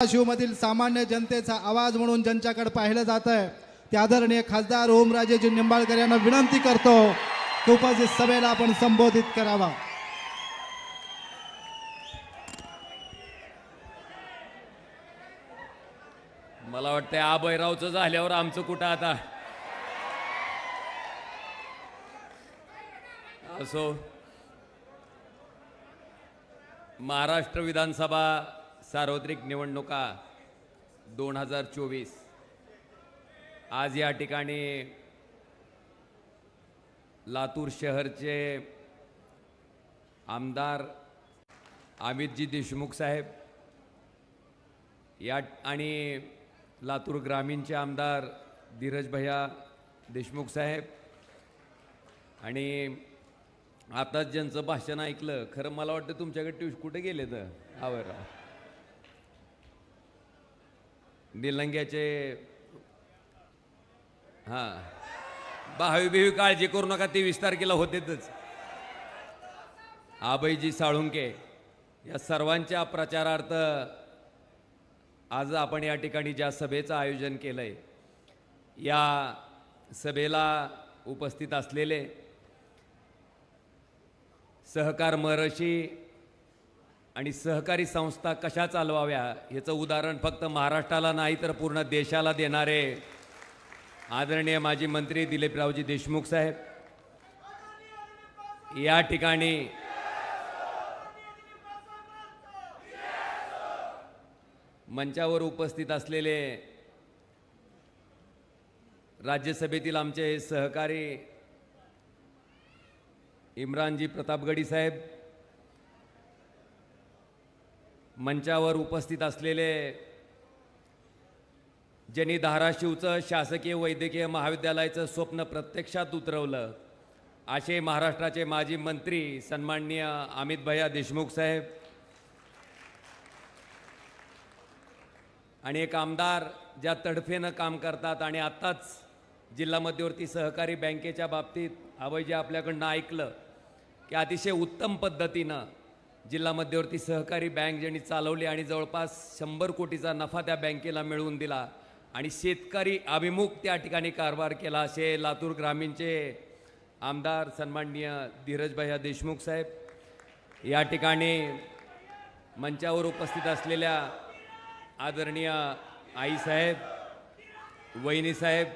धाराशिवमधील सामान्य जनतेचा आवाज म्हणून ज्यांच्याकडे पाहिलं जात आहे ते आदरणीय खासदार ओमराजेजी निंबाळकर यांना विनंती करतो की उपस्थित सभेला आपण संबोधित करावा। मला वाटतं आबैरावचं झाल्यावर आमचं कुठं आता असो। महाराष्ट्र विधानसभा सार्वत्रिक निवडणुका 2024 आज या ठिकाणी लातूर शहरचे आमदार अमितजी देशमुख साहेब या आणि लातूर ग्रामीणचे आमदार धीरज भैया देशमुख साहेब आणि आता ज्यांचं भाषण ऐकलं खरं मला वाटतं तुमच्याकडे कुठे गेले तर आबैराव निलंग्याचे हां भावी बिवी काळजी करू नका ती 20 तारखेला होतेच। आबैजी साळुंके या सर्वांच्या प्रचारार्थ आज आपण या ठिकाणी ज्या सभेचं आयोजन केलंय या सभेला उपस्थित असलेले सहकार महर्षी आणि सहकारी संस्था कशा चालवाव्या याचं उदाहरण फक्त महाराष्ट्राला नाही तर पूर्ण देशाला देणारे आदरणीय माजी मंत्री दिलीपरावजी देशमुख साहेब या ठिकाणी मंचावर उपस्थित असलेले राज्यसभेतील आमचे सहकारी इम्रानजी प्रतापगडी साहेब, मंचावर उपस्थित असलेले ज्यांनी धाराशिवचं शासकीय वैद्यकीय महाविद्यालयाचं स्वप्न प्रत्यक्षात उतरवलं असे महाराष्ट्राचे माजी मंत्री सन्माननीय अमित भैया देशमुख साहेब आणि एक आमदार ज्या तडफेनं काम करतात आणि आत्ताच जिल्हा मध्यवर्ती सहकारी बँकेच्या बाबतीत आबाईजी आपल्याकडनं ऐकलं की अतिशय उत्तम पद्धतीनं जिल्हा मध्यवर्ती सहकारी बँक ज्यांनी चालवली आणि जवळपास 100 कोटीचा नफा त्या बँकेला मिळवून दिला आणि शेतकरी अभिमुख त्या ठिकाणी कारभार केला असे लातूर ग्रामीणचे आमदार सन्माननीय धीरज भैया देशमुख साहेब या ठिकाणी मंचावर उपस्थित असलेल्या आदरणीय आई साहेब, वहिनी साहेब,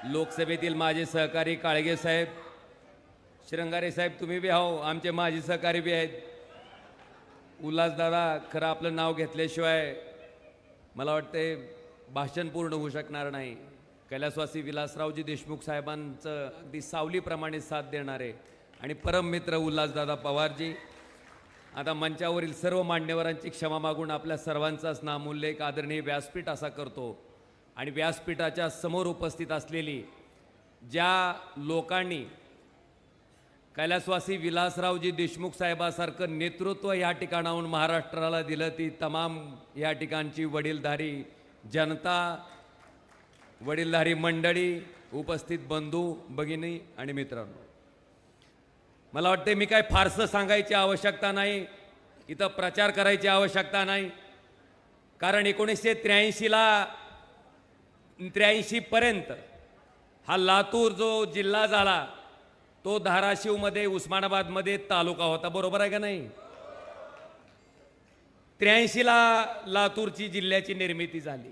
लोकसभेतील माझे सहकारी काळगे साहेब, श्रंगारे साहेब तुम्ही बी आहो, आमचे माजी सहकारी बी आहेत, उल्हासदादा खरं आपलं नाव घेतल्याशिवाय मला वाटते भाषण पूर्ण होऊ शकणार नाही। कैलासवासी विलासरावजी देशमुख साहेबांचं अगदी सावलीप्रमाणे साथ देणारे आणि परम मित्र उल्हासदादा पवारजी, आता मंचावरील सर्व मान्यवरांची क्षमा मागून आपल्या सर्वांचाच नामोल्लेख आदरणीय व्यासपीठ असा करतो आणि व्यासपीठाच्या समोर उपस्थित असलेली ज्या लोकांनी कैलासवासी विलासरावजी देशमुख साहेबासारखं नेतृत्व या ठिकाणाहून महाराष्ट्राला दिलं ती तमाम या ठिकाणची वडीलधारी जनता, वडीलधारी मंडळी, उपस्थित बंधू भगिनी आणि मित्रांनो, मला वाटते मी काय फारसं सांगायची आवश्यकता नाही, इथं प्रचार करायची आवश्यकता नाही, कारण 1983 पर्यंत हा लातूर जो जिल्हा झाला तो धाराशिवमध्ये उस्मानाबादमध्ये तालुका होता, बरोबर आहे का नाही? 83ला लातूरची जिल्ह्याची निर्मिती झाली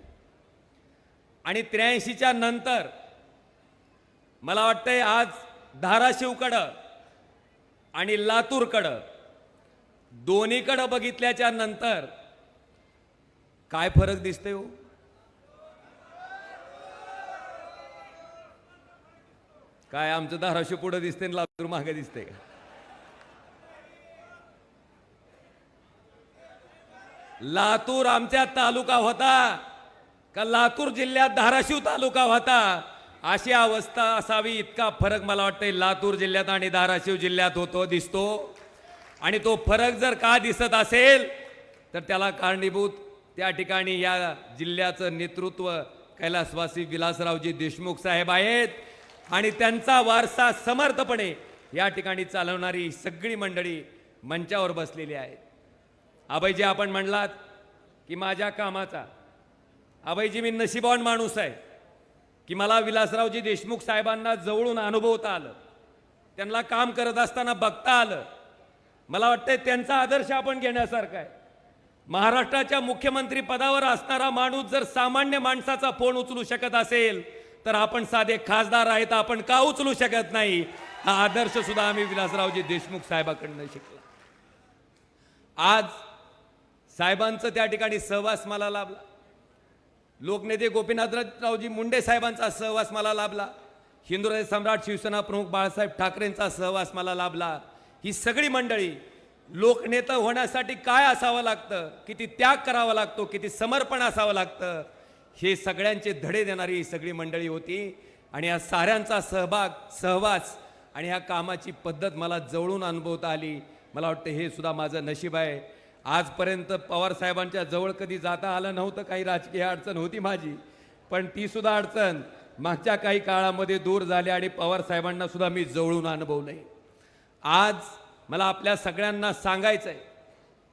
आणि 83च्या नंतर मला वाटतंय आज धाराशिवकडं आणि लातूरकडं दोन्हीकडं बघितल्याच्या नंतर काय फरक दिसतोय हो? काय आमचं धाराशिव पुढे दिसते आणि लातूर मागे दिसते का? लातूर आमच्या तालुका होता का लातूर जिल्ह्यात धाराशिव तालुका होता अशी अवस्था असावी इतका फरक मला वाटतं लातूर जिल्ह्यात आणि धाराशिव जिल्ह्यात दिसतो आणि तो फरक जर का दिसत असेल तर त्याला कारणीभूत त्या ठिकाणी या जिल्ह्याचं नेतृत्व कैलासवासी विलासरावजी देशमुख साहेब आहेत आणि त्यांचा वारसा समर्थपणे या ठिकाणी चालवणारी सगळी मंडळी मंचावर बसलेली आहेत। आबाईजी आपण म्हणलात की माझ्या कामाचा, अभयजी मी नशिबवान माणूस आहे की मला विलासरावजी देशमुख साहेबांना जवळून अनुभवता आलं, त्यांना काम करत असताना बघता आलं. मला वाटतंय त्यांचा आदर्श आपण घेण्यासारखा आहे. महाराष्ट्राच्या मुख्यमंत्री पदावर असणारा माणूस जर सामान्य माणसाचा फोन उचलू शकत असेल तर आपण साधे खासदार आहेत, आपण का उचलू शकत नाही? हा आदर्श सुद्धा आम्ही विलासरावजी देशमुख साहेबांकडून शिकला. आज साहेबांचं त्या ठिकाणी सहवास मला लाभला. लोकनेते गोपीनाथरावजी मुंडे साहेबांचा सहवास मला लाभला. हिंदुराज सम्राट शिवसेना प्रमुख बाळासाहेब ठाकरेंचा सहवास मला लाभला. ही सगळी मंडळी लोकनेता होण्यासाठी काय असावं लागतं, किती त्याग करावा लागतो, किती समर्पण असावं लागतं, हे सगळ्यांचे धडे देणारी ही सगळी मंडळी होती. आणि या साऱ्यांचा सहवास आणि ह्या कामाची पद्धत मला जवळून अनुभवता आली. मला वाटतं हे सुद्धा माझं नशीब आहे. आजपर्यंत पवार साहेबांच्या जवळ कधी जाता आलं नव्हतं. काही राजकीय अडचण होती माझी, पण ती सुद्धा अडचण मागच्या काही काळामध्ये दूर झाली आणि पवार साहेबांना सुद्धा मी जवळून अनुभवलंय. आज मला आपल्या सगळ्यांना सांगायचं आहे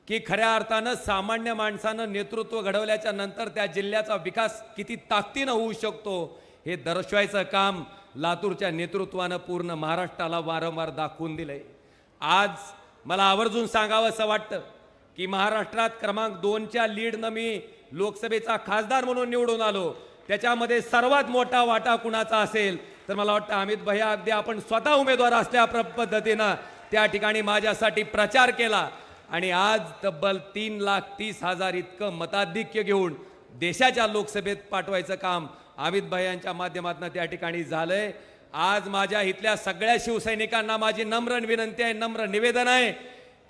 की खऱ्या अर्थानं सामान्य माणसानं नेतृत्व घडवल्याच्या नंतर त्या जिल्ह्याचा विकास किती ताकदीनं होऊ शकतो हे दर्शवायचं काम लातूरच्या नेतृत्वानं पूर्ण महाराष्ट्राला वारंवार दाखवून दिलंय. आज मला आवर्जून सांगावंसं वाटतं की महाराष्ट्रात क्रमांक 2च्या लीडनं मी लोकसभेचा खासदार म्हणून निवडून आलो. त्याच्यामध्ये सर्वात मोठा वाटा कुणाचा असेल तर मला वाटतं अमित भैया, अगदी आपण स्वतः उमेदवार असल्या पद्धतीनं त्या ठिकाणी माझ्यासाठी प्रचार केला आणि आज तब्बल 3,30,000 इतकं मताधिक्य घेऊन देशाच्या लोकसभेत पाठवायचं काम अमित भैयांच्या माध्यमातून त्या ठिकाणी झालंय. आज माझ्या इथल्या सगळ्या शिवसैनिकांना माझी नम्र विनंती आहे, नम्र निवेदन आहे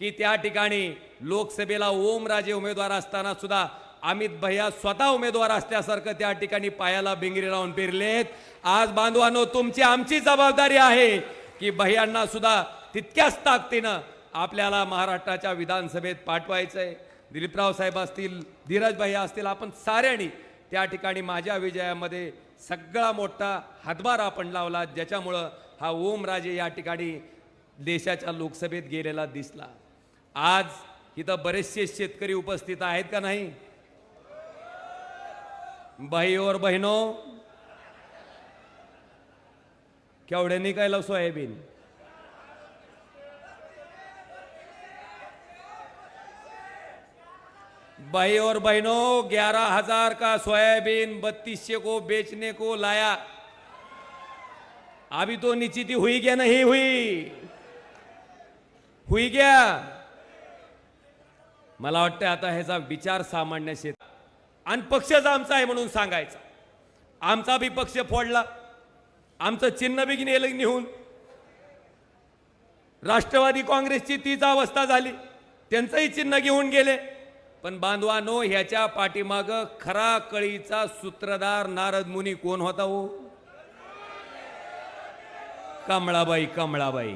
की त्या ठिकाणी लोकसभेला ओमराजे उमेदवार असताना सुद्धा अमित भैया स्वतः उमेदवार असल्यासारखं त्या ठिकाणी पायाला भिंगरी लावून फिरलेत. आज बांधवांनो, तुमची आमची जबाबदारी आहे की भैयांना सुद्धा तितक्याच ताकदीनं आपल्याला महाराष्ट्राच्या विधानसभेत पाठवायचंय. दिलीपराव साहेब असतील, धीरज भैया असतील, आपण साऱ्यांनी त्या ठिकाणी माझ्या विजयामध्ये सगळा मोठा हातभार आपण लावला, ज्याच्यामुळं हा ओमराजे या ठिकाणी देशाच्या लोकसभेत गेलेला दिसला. आज इथं बरेचसे शेतकरी उपस्थित आहेत का नाही? भाई और बहनों, केवढे निघायला सोयाबीन? भाई और बहनों, 11,000 का सोयाबीन 3200 को बेचने को लाया. अभी तो निश्चित हुई क्या नहीं हुई? हुई क्या? मला वाटतं आता ह्याचा विचार सामान्य शेत आणि पक्षच आमचा आहे म्हणून सांगायचा. आमचा बी पक्ष फोडला, आमचं चिन्ह बी गेलं निघून. राष्ट्रवादी काँग्रेसची तीच अवस्था झाली, त्यांचंही चिन्ह घेऊन गेले. पण बांधवानो, ह्याच्या पाठीमाग खरा कळीचा सूत्रधार नारद मुनी कोण होता हो? कमळाबाई. कमळाबाई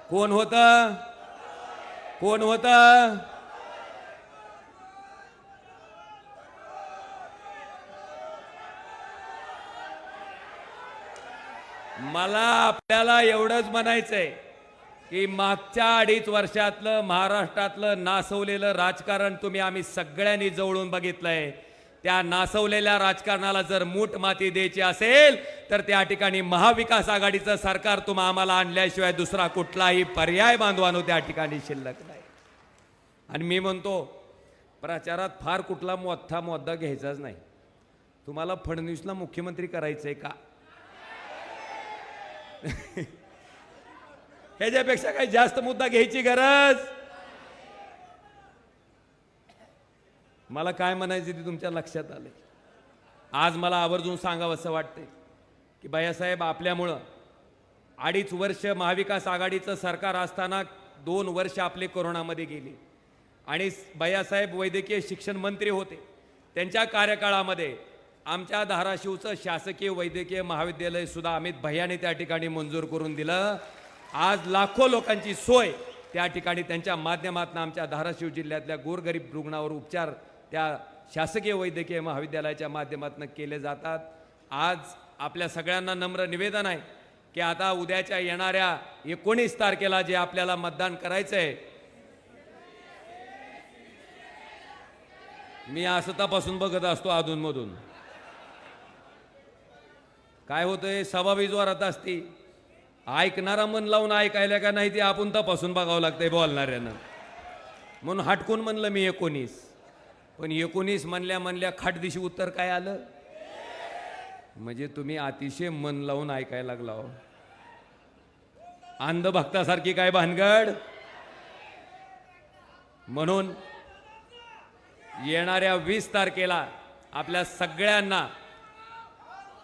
कोण होता? कोण होता? मला आपल्याला एवढंच म्हणायचंय की मागच्या 2.5 वर्षातलं महाराष्ट्रातलं नासवलेलं राजकारण तुम्ही आम्ही सगळ्यांनी जवळून बघितलंय. त्या नासवलेल्या राजकारणाला जर मूठ माती द्यायची असेल तर त्या ठिकाणी महाविकास आघाडीचं सरकार तुम्हा आम्हाला आणल्याशिवाय दुसरा कुठलाही पर्याय बांधवानो त्या ठिकाणी शिल्लक नाही. आणि मी म्हणतो, प्रचारात फार कुठला मोठा मुद्दा घ्यायचाच नाही. तुम्हाला फडणवीसला मुख्यमंत्री करायचंय का? ह्याच्यापेक्षा काही जास्त मुद्दा घ्यायची गरज? मला काय म्हणायचं ते तुमच्या लक्षात आले. आज मला आवर्जून सांगावंसं वाटतंय की भैयासाहेब, आपल्यामुळं 2.5 वर्ष महाविकास आघाडीचं सरकार असताना 2 वर्ष आपले कोरोनामध्ये गेली आणि भैयासाहेब वैद्यकीय शिक्षण मंत्री होते. त्यांच्या कार्यकाळामध्ये आमच्या धाराशिवचं शासकीय वैद्यकीय महाविद्यालय सुद्धा अमित भैयाने त्या ठिकाणी मंजूर करून दिलं. आज लाखो लोकांची सोय त्या ठिकाणी त्यांच्या माध्यमातून आमच्या धाराशिव जिल्ह्यातल्या गोरगरीब रुग्णावर उपचार त्या शासकीय वैद्यकीय महाविद्यालयाच्या माध्यमातून केले जातात. आज आपल्या सगळ्यांना नम्र निवेदन आहे की आता उद्याच्या येणाऱ्या 19 तारखेला जे आपल्याला मतदान करायचं आहे, मी असं तपासून बघत असतो अधूनमधून. काय होतंय, सभा जोरात असती, ऐकणारा मन लावून ऐकायला का नाही ते आपण तपासून बघावं लागतंय बोलणाऱ्यानं. म्हणून हटकून म्हणलं मी 19, पण 19 म्हणल्या खाटदिशी उत्तर काय आलं. म्हणजे तुम्ही अतिशय मन लावून ऐकायला लागला हो. अंधभक्तासारखी काय भानगड. म्हणून येणाऱ्या 20 तारखेला आपल्या सगळ्यांना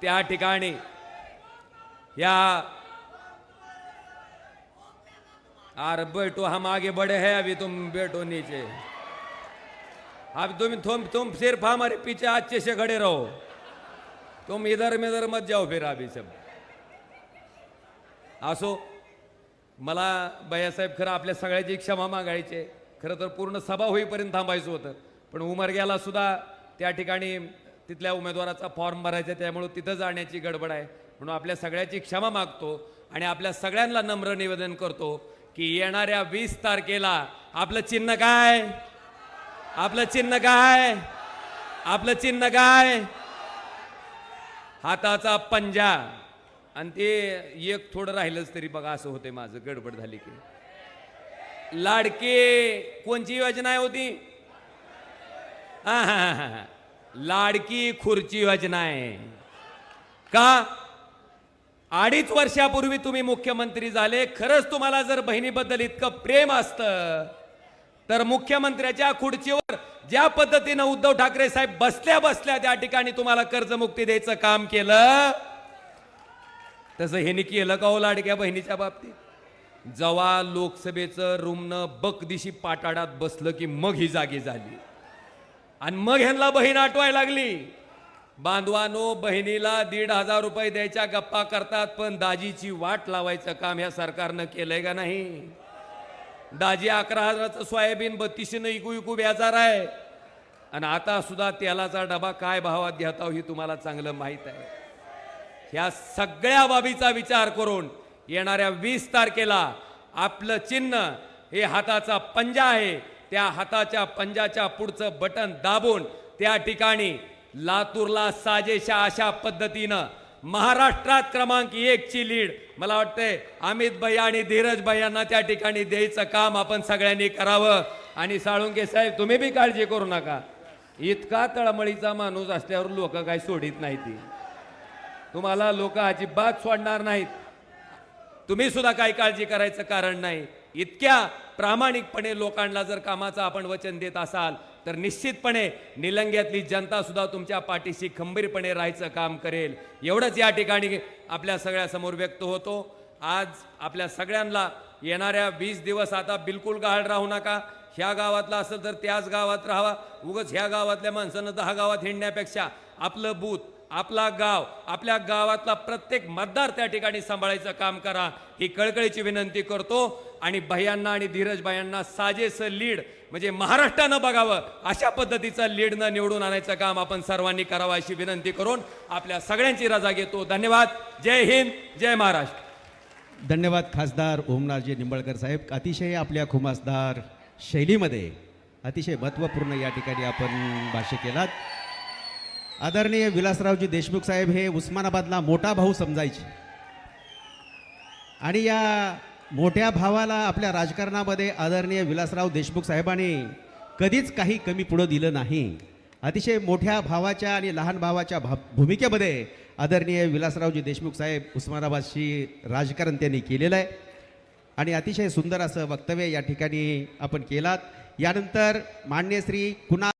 त्या ठिकाणी या आर बैठो, हम आगे बढ़े हैं, अभी तुम बैठो नीचे. अब तुम सिर्फ हमारे पीछे अच्छे से खड़े रहो, तुम इधर मिधर मत जाओ फिर अभी सब. असो, मला भैयासाहेब खरं आपल्या सगळ्याची क्षमा मागायची. खरं तर पूर्ण सभा होईपर्यंत थांबायचं होतं, पण उमरग्याला सुद्धा त्या ठिकाणी तिथल्या उमेदवाराचा फॉर्म भरायचा, त्यामुळे तिथं जाण्याची गडबड आहे. म्हणून आपल्या सगळ्याची क्षमा मागतो आणि आपल्या सगळ्यांना नम्र निवेदन करतो की येणाऱ्या 20 तारखेला आपलं चिन्ह काय, आपलं चिन्ह काय, आपलं चिन्ह काय, हाताचा पंजा. आणि ते एक थोडं राहिलंच तरी बघा असं होते माझं, गडबड झाली की. लाडकी कोणची योजना होती. हा, लाडकी खुर्ची योजना आहे का. 2.5 वर्षापूर्वी तुम्ही मुख्यमंत्री झाले. खरंच तुम्हाला जर बहिणीबद्दल इतकं प्रेम असतं तर मुख्यमंत्र्याच्या खुर्चीवर ज्या पद्धतीनं उद्धव ठाकरे साहेब बसल्या बसल्या त्या ठिकाणी तुम्हाला कर्जमुक्ती द्यायचं काम केलं, तसं ह्यांनी केलं का हो लाडक्या बहिणीच्या बाबतीत. जेव्हा लोकसभेचं रुमनं बकदिशी पाटाडात बसलं की मग ही जागी झाली आणि मग ह्यांना बहीण आठवायला लागली. बांधवानो, बहिणीला 1,500 रुपये द्यायच्या गप्पा करतात, पण दाजीची वाट लावायचं काम ह्या सरकारनं केलंय का नाही. दाजी 11,000चं सोयाबीन 3200 इकू व्याजार आहे आणि आता सुद्धा तेलाचा डबा काय भावात घेता हे तुम्हाला चांगलं माहीत आहे. ह्या सगळ्या बाबीचा विचार करून येणाऱ्या 20 तारखेला आपलं चिन्ह हे हाताचा पंजा आहे. त्या हाताच्या पंजाच्या पुढचं बटन दाबून त्या ठिकाणी लातूरला साजेशा अशा पद्धतीनं महाराष्ट्रात क्रमांक 1 ची लीड मला वाटतंय अमित भैया आणि धीरज भैयांना त्या ठिकाणी द्यायचं काम आपण सगळ्यांनी करावं. आणि साळुंके साहेब, तुम्ही बी काळजी करू नका. इतका तळमळीचा माणूस असल्यावर लोक काय सोडित नाहीत. तुम्हाला लोक अजिबात सोडणार नाहीत. तुम्ही सुद्धा काही काळजी करायचं कारण नाही. इतक्या प्रामाणिकपणे लोकांना जर कामाचं आपण वचन देत असाल तर निश्चितपणे निलंग्यातली जनता सुद्धा तुमच्या पाठीशी खंबीरपणे राहायचं काम करेल. एवढंच या ठिकाणी आपल्या सगळ्यासमोर व्यक्त होतो. आज आपल्या सगळ्यांना येणाऱ्या 20 दिवस आता बिलकुल गाळ राहू नका. ह्या गावातला असेल तर त्याच गावात राहावा. उगाच ह्या गावातल्या माणसानं 10 गावात हिंडण्यापेक्षा आपलं बूथ, आपला गाव, आपल्या गावातला प्रत्येक मतदार त्या ठिकाणी सांभाळायचं काम करा, ही कळकळीची विनंती करतो. आणि भैयांना आणि धीरज भैयांना साजेसं लीड म्हणजे महाराष्ट्रानं बघावं अशा पद्धतीचं लीडनं निवडून आणायचं काम आपण सर्वांनी करावं अशी विनंती करून आपल्या सगळ्यांची रजा घेतो. धन्यवाद. जय हिंद, जय महाराष्ट्र. धन्यवाद खासदार ओमराजे निंबाळकर साहेब. अतिशय आपल्या खुमासदार शैलीमध्ये अतिशय महत्त्वपूर्ण या ठिकाणी आपण भाष्य केलात. आदरणीय विलासरावजी देशमुख साहेब हे उस्मानाबादला मोठा भाऊ समजायचे आणि या मोठ्या भावाला आपल्या राजकारणामध्ये आदरणीय विलासराव देशमुख साहेबांनी कधीच काही कमी पुढं दिलं नाही. अतिशय मोठ्या भावाच्या आणि लहान भावाच्या भूमिकेमध्ये आदरणीय विलासरावजी देशमुख साहेब उस्मानाबादशी राजकारण त्यांनी केलेलं आहे आणि अतिशय सुंदर असं वक्तव्य या ठिकाणी आपण केलात. यानंतर मान्य श्री कुणाल